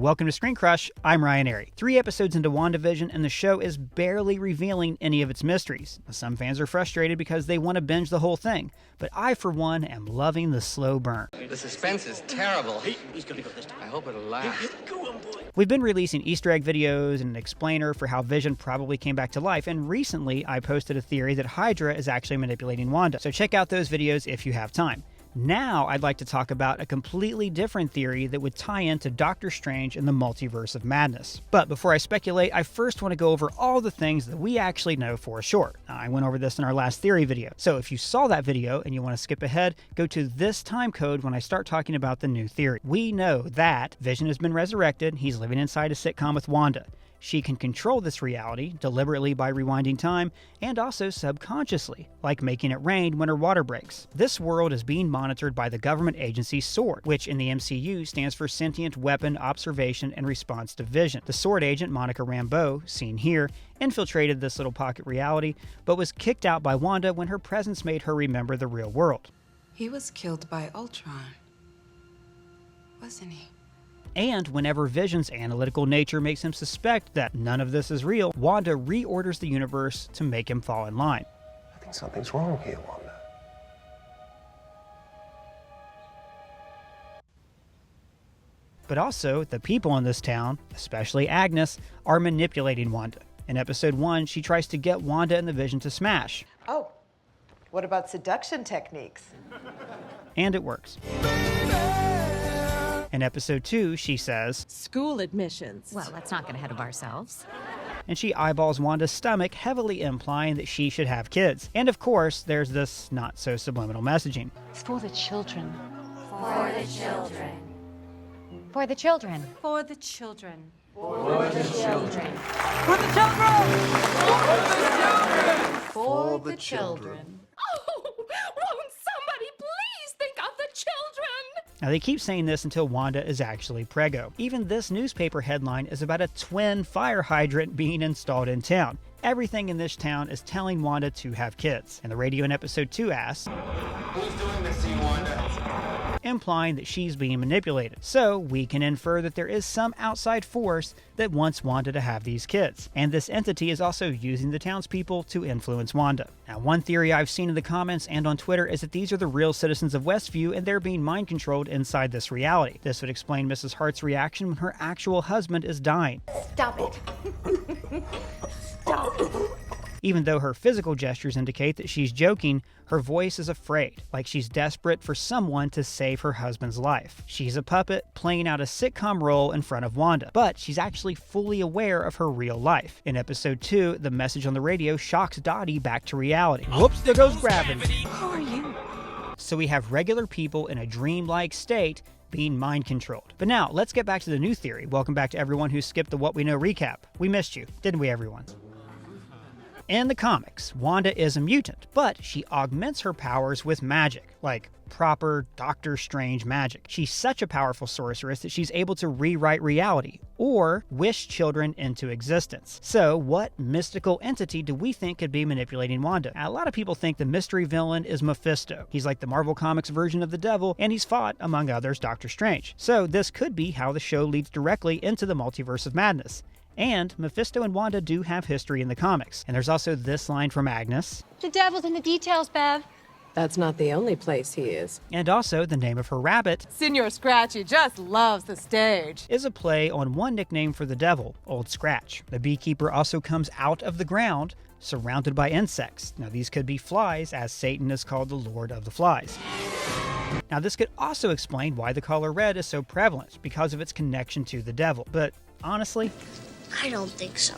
Welcome to Screen Crush, I'm Ryan Airy. 3 episodes into WandaVision and the show is barely revealing any of its mysteries. Some fans are frustrated because they want to binge the whole thing, but I for one am loving the slow burn. The suspense is terrible. He's gonna go this time. I hope it'll last. Go on, boy. We've been releasing Easter egg videos and an explainer for how Vision probably came back to life, and recently I posted a theory that Hydra is actually manipulating Wanda, so check out those videos if you have time. Now I'd like to talk about a completely different theory that would tie into Doctor Strange and the Multiverse of Madness. But before I speculate, I first want to go over all the things that we actually know for sure. I went over this in our last theory video, so if you saw that video and you want to skip ahead, go to this time code when I start talking about the new theory. We know that Vision has been resurrected, he's living inside a sitcom with Wanda. She can control this reality, deliberately by rewinding time, and also subconsciously, like making it rain when her water breaks. This world is being monitored by the government agency SWORD, which in the MCU stands for Sentient Weapon Observation and Response to Vision. The SWORD agent, Monica Rambeau, seen here, infiltrated this little pocket reality, but was kicked out by Wanda when her presence made her remember the real world. He was killed by Ultron, wasn't he? And whenever Vision's analytical nature makes him suspect that none of this is real, Wanda reorders the universe to make him fall in line. I think something's wrong here, Wanda. But also, the people in this town, especially Agnes, are manipulating Wanda. In episode 1, she tries to get Wanda and the Vision to smash. Oh, what about seduction techniques? And it works. In episode 2, she says, "School admissions." Well, let's not get ahead of ourselves. And she eyeballs Wanda's stomach, heavily implying that she should have kids. And of course, there's this not-so-subliminal messaging. It's for the children. For the children. For the children. For the children. For the children. For the children! For the children. Oh, won't somebody please think of the children? Now, they keep saying this until Wanda is actually preggo. Even this newspaper headline is about a twin fire hydrant being installed in town. Everything in this town is telling Wanda to have kids. And the radio in episode 2 asks, Who's doing this to you, Wanda? implying that she's being manipulated. So we can infer that there is some outside force that wants Wanda to have these kids. And this entity is also using the townspeople to influence Wanda. Now, one theory I've seen in the comments and on Twitter is that these are the real citizens of Westview and they're being mind controlled inside this reality. This would explain Mrs. Hart's reaction when her actual husband is dying. Stop it. Stop it. Even though her physical gestures indicate that she's joking, her voice is afraid, like she's desperate for someone to save her husband's life. She's a puppet playing out a sitcom role in front of Wanda, but she's actually fully aware of her real life. In episode 2, the message on the radio shocks Dottie back to reality. Whoops, there goes gravity. Who are you? So we have regular people in a dreamlike state being mind controlled. But now, let's get back to the new theory. Welcome back to everyone who skipped the What We Know recap. We missed you, didn't we, everyone? In the comics, Wanda is a mutant, but she augments her powers with magic, like proper Doctor Strange magic. She's such a powerful sorceress that she's able to rewrite reality, or wish children into existence. So what mystical entity do we think could be manipulating Wanda? Now, a lot of people think the mystery villain is Mephisto. He's like the Marvel Comics version of the devil, and he's fought, among others, Doctor Strange. So this could be how the show leads directly into the Multiverse of Madness. And Mephisto and Wanda do have history in the comics. And there's also this line from Agnes. The devil's in the details, Bev. That's not the only place he is. And also the name of her rabbit Senor Scratchy just loves the stage. is a play on one nickname for the devil, Old Scratch. The beekeeper also comes out of the ground, surrounded by insects. Now these could be flies, as Satan is called the Lord of the Flies. Now this could also explain why the color red is so prevalent, because of its connection to the devil. But honestly, I don't think so.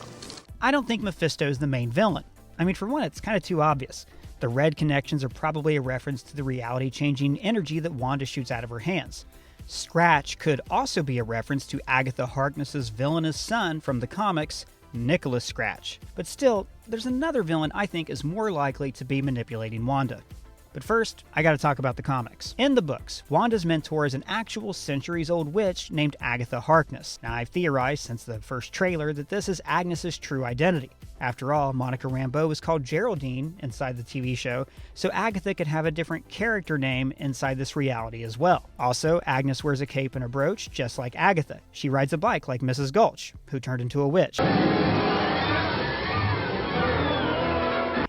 I don't think Mephisto's the main villain. I mean, for one, it's kind of too obvious. The red connections are probably a reference to the reality-changing energy that Wanda shoots out of her hands. Scratch could also be a reference to Agatha Harkness's villainous son from the comics, Nicholas Scratch. But still, there's another villain I think is more likely to be manipulating Wanda. But first, I gotta talk about the comics. In the books, Wanda's mentor is an actual centuries-old witch named Agatha Harkness. Now, I've theorized since the first trailer that this is Agnes's true identity. After all, Monica Rambeau was called Geraldine inside the TV show, so Agatha could have a different character name inside this reality as well. Also, Agnes wears a cape and a brooch, just like Agatha. She rides a bike like Mrs. Gulch, who turned into a witch.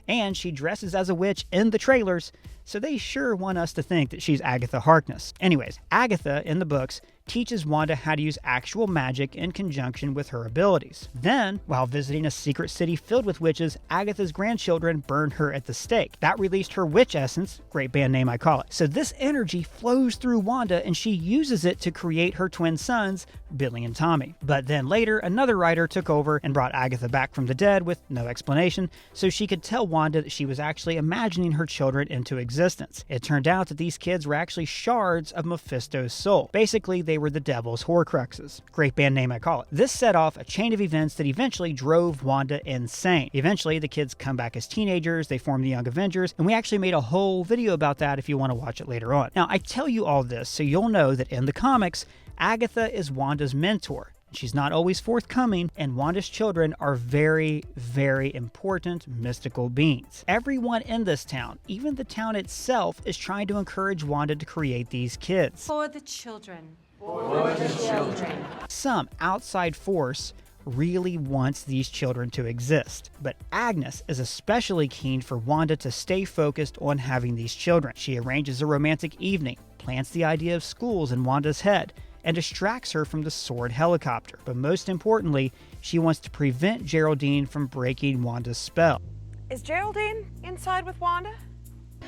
And she dresses as a witch in the trailers, so they sure want us to think that she's Agatha Harkness. Anyways, Agatha, in the books, teaches Wanda how to use actual magic in conjunction with her abilities. Then, while visiting a secret city filled with witches, Agatha's grandchildren burned her at the stake. That released her witch essence, great band name I call it. So this energy flows through Wanda and she uses it to create her twin sons, Billy and Tommy. But then later, another writer took over and brought Agatha back from the dead with no explanation, so she could tell Wanda that she was actually imagining her children into existence. It turned out that these kids were actually shards of Mephisto's soul. Basically, they were the devil's Horcruxes. Great band name I call it. This set off a chain of events that eventually drove Wanda insane. Eventually, the kids come back as teenagers, they form the Young Avengers, and we actually made a whole video about that if you want to watch it later on. Now, I tell you all this so you'll know that in the comics, Agatha is Wanda's mentor. She's not always forthcoming, and Wanda's children are very, very important mystical beings. Everyone in this town, even the town itself, is trying to encourage Wanda to create these kids. For the children. For the children. Some outside force really wants these children to exist, but Agnes is especially keen for Wanda to stay focused on having these children. She arranges a romantic evening, plants the idea of schools in Wanda's head, and distracts her from the sword helicopter. But most importantly, she wants to prevent Geraldine from breaking Wanda's spell. Is Geraldine inside with Wanda?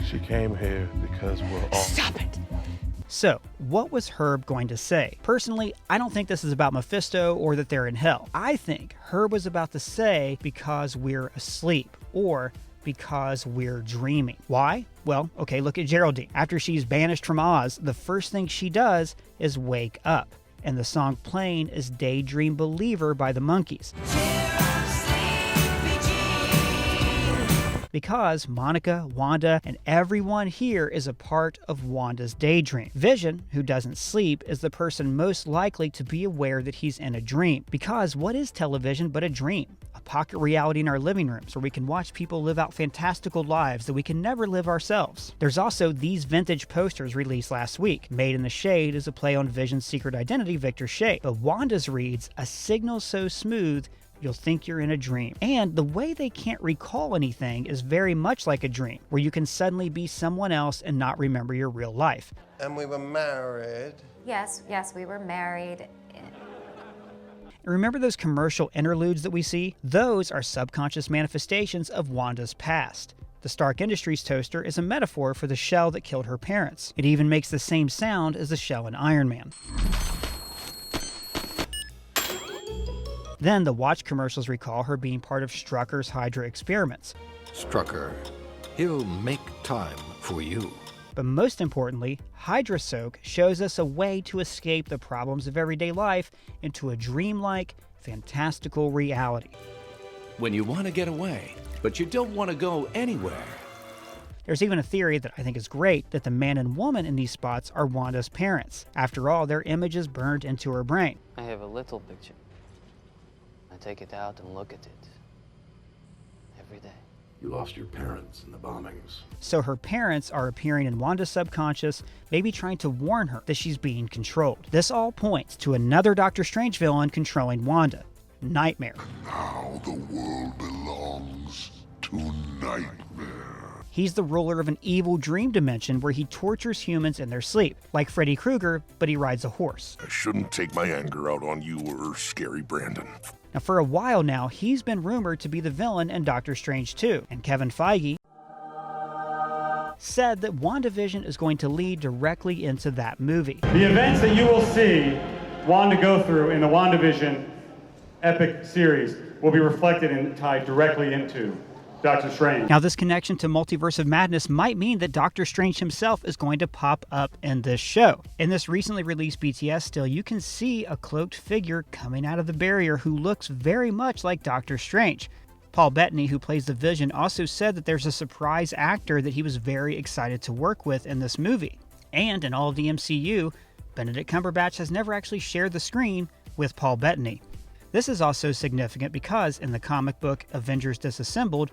She came here because we're all... Stop it! So, what was Herb going to say? Personally, I don't think this is about Mephisto or that they're in hell. I think Herb was about to say because we're asleep, or because we're dreaming. Why? Well, okay, look at Geraldine. After she's banished from Oz, the first thing she does is wake up. And the song playing is Daydream Believer by the Monkees. Because Monica, Wanda, and everyone here is a part of Wanda's daydream. Vision, who doesn't sleep, is the person most likely to be aware that he's in a dream. Because what is television but a dream? A pocket reality in our living rooms where we can watch people live out fantastical lives that we can never live ourselves. There's also these vintage posters released last week. Made in the Shade is a play on Vision's secret identity, Victor Shade. But Wanda's reads, a signal so smooth you'll think you're in a dream. And the way they can't recall anything is very much like a dream, where you can suddenly be someone else and not remember your real life. And we were married. Yes, we were married. Remember those commercial interludes that we see? Those are subconscious manifestations of Wanda's past. The Stark Industries toaster is a metaphor for the shell that killed her parents. It even makes the same sound as the shell in Iron Man. Then the watch commercials recall her being part of Strucker's Hydra experiments. Strucker, he'll make time for you. But most importantly, Hydra Soak shows us a way to escape the problems of everyday life into a dreamlike, fantastical reality. When you want to get away, but you don't want to go anywhere. There's even a theory that I think is great that the man and woman in these spots are Wanda's parents. After all, their images burned into her brain. I have a little picture. I take it out and look at it every day. You lost your parents in the bombings. So her parents are appearing in Wanda's subconscious, maybe trying to warn her that she's being controlled. This all points to another Doctor Strange villain controlling Wanda, Nightmare. Now the world belongs to Nightmare. He's the ruler of an evil dream dimension where he tortures humans in their sleep, like Freddy Krueger, but he rides a horse. I shouldn't take my anger out on you or Scary Brandon. Now, for a while now, he's been rumored to be the villain in Doctor Strange 2, and Kevin Feige said that WandaVision is going to lead directly into that movie. The events that you will see Wanda go through in the WandaVision epic series will be reflected and tied directly into Doctor Strange. Now, this connection to Multiverse of Madness might mean that Doctor Strange himself is going to pop up in this show. In this recently released BTS still, you can see a cloaked figure coming out of the barrier who looks very much like Doctor Strange. Paul Bettany, who plays the Vision, also said that there's a surprise actor that he was very excited to work with in this movie. And in all of the MCU, Benedict Cumberbatch has never actually shared the screen with Paul Bettany. This is also significant because in the comic book Avengers Disassembled,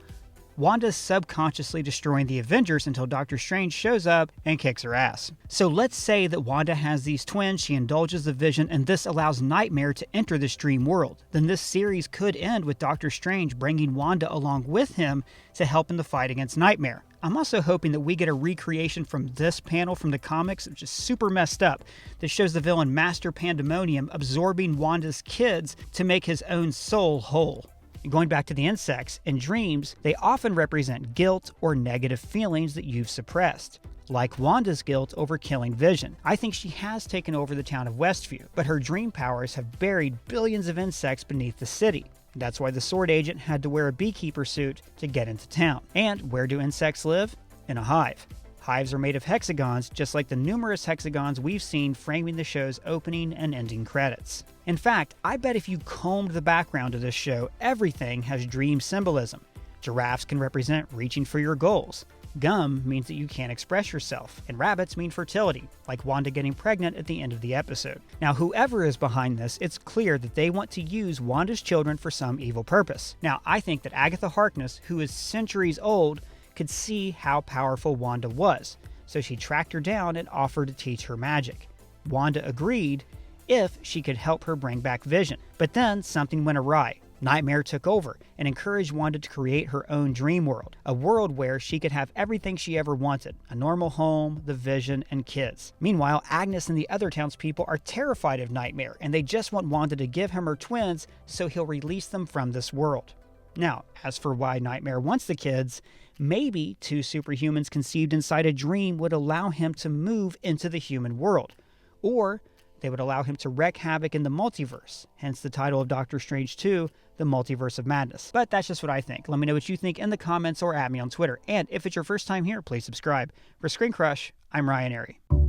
Wanda's subconsciously destroying the Avengers until Doctor Strange shows up and kicks her ass. So let's say that Wanda has these twins, she indulges the Vision, and this allows Nightmare to enter this dream world. Then this series could end with Doctor Strange bringing Wanda along with him to help in the fight against Nightmare. I'm also hoping that we get a recreation from this panel from the comics, which is super messed up, that shows the villain Master Pandemonium absorbing Wanda's kids to make his own soul whole. Going back to the insects, in dreams, they often represent guilt or negative feelings that you've suppressed, like Wanda's guilt over killing Vision. I think she has taken over the town of Westview, but her dream powers have buried billions of insects beneath the city. That's why the sword agent had to wear a beekeeper suit to get into town. And where do insects live? In a hive. Hives are made of hexagons, just like the numerous hexagons we've seen framing the show's opening and ending credits. In fact, I bet if you combed the background of this show, everything has dream symbolism. Giraffes can represent reaching for your goals. Gum means that you can't express yourself, and rabbits mean fertility, like Wanda getting pregnant at the end of the episode. Now, whoever is behind this, it's clear that they want to use Wanda's children for some evil purpose. Now, I think that Agatha Harkness, who is centuries old, could see how powerful Wanda was, so she tracked her down and offered to teach her magic. Wanda agreed if she could help her bring back Vision. But then something went awry. Nightmare took over and encouraged Wanda to create her own dream world, a world where she could have everything she ever wanted, a normal home, the Vision, and kids. Meanwhile, Agnes and the other townspeople are terrified of Nightmare, and they just want Wanda to give him her twins so he'll release them from this world. Now, as for why Nightmare wants the kids, maybe two superhumans conceived inside a dream would allow him to move into the human world. Or they would allow him to wreak havoc in the multiverse, hence the title of Doctor Strange 2, The Multiverse of Madness. But that's just what I think. Let me know what you think in the comments or at me on Twitter. And if it's your first time here, please subscribe. For Screen Crush, I'm Ryan Airy.